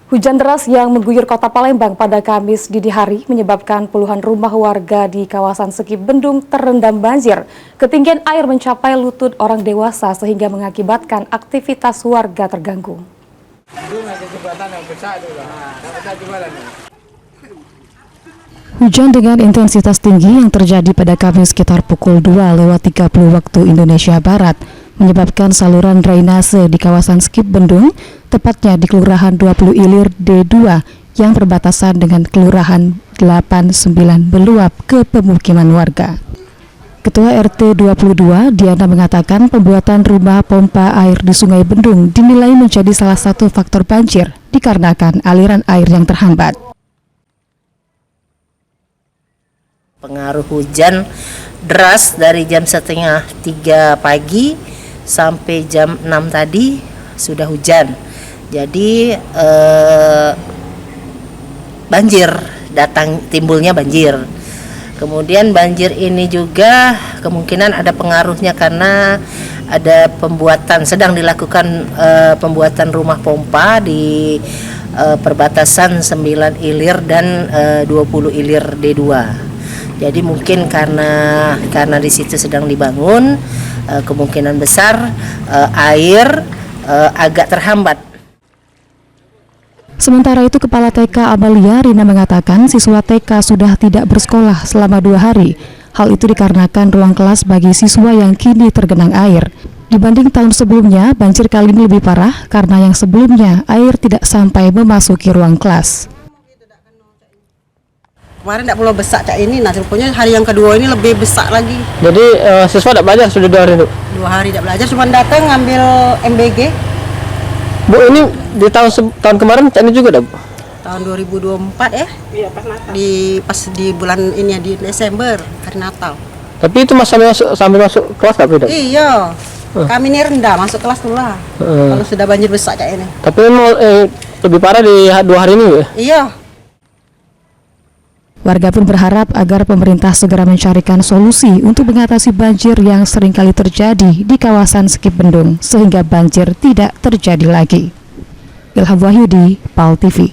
Hujan deras yang mengguyur kota Palembang pada Kamis dini hari menyebabkan puluhan rumah warga di kawasan Sekip Bendung terendam banjir. Ketinggian air mencapai lutut orang dewasa sehingga mengakibatkan aktivitas warga terganggu. Hujan dengan intensitas tinggi yang terjadi pada Kamis sekitar pukul 2:30 waktu Indonesia Barat menyebabkan saluran drainase di kawasan Sekip Bendung, tepatnya di Kelurahan 20 Ilir D2 yang berbatasan dengan Kelurahan 89 meluap ke pemukiman warga. Ketua RT 22 Diana mengatakan pembuatan rumah pompa air di Sungai Bendung dinilai menjadi salah satu faktor banjir dikarenakan aliran air yang terhambat. Pengaruh hujan deras dari jam 2:30 pagi sampai jam 6 tadi sudah hujan. Jadi banjir timbulnya banjir. Kemudian banjir ini juga kemungkinan ada pengaruhnya karena ada sedang dilakukan pembuatan rumah pompa di perbatasan 9 Ilir dan 20 Ilir D2. Jadi mungkin karena di situ sedang dibangun, kemungkinan besar air agak terhambat. Sementara itu, Kepala TK Amalia Rina mengatakan siswa TK sudah tidak bersekolah selama 2 hari. Hal itu dikarenakan ruang kelas bagi siswa yang kini tergenang air. Dibanding tahun sebelumnya, banjir kali ini lebih parah karena yang sebelumnya air tidak sampai memasuki ruang kelas. Kemarin tidak perlu besar cak ini, nah rupanya hari yang kedua ini lebih besar lagi. Jadi siswa tidak belajar sudah 2 hari itu? 2 hari tidak belajar, cuma datang ngambil MBG. Bu, ini di tahun kemarin ini juga Bu? Tahun 2024 ya? Iya, pas Natal. Pas di bulan ini ya, di Desember, hari Natal. Tapi itu sampai masuk kelas nggak beda? Iya, kami ini rendah, masuk kelas dulu lah. Kalau sudah banjir besar cak ini. Tapi lebih parah di 2 hari ini Bu? Iya. Warga pun berharap agar pemerintah segera mencarikan solusi untuk mengatasi banjir yang seringkali terjadi di kawasan Sekip Bendung sehingga banjir tidak terjadi lagi. Ilham Wahyudi, PAL TV.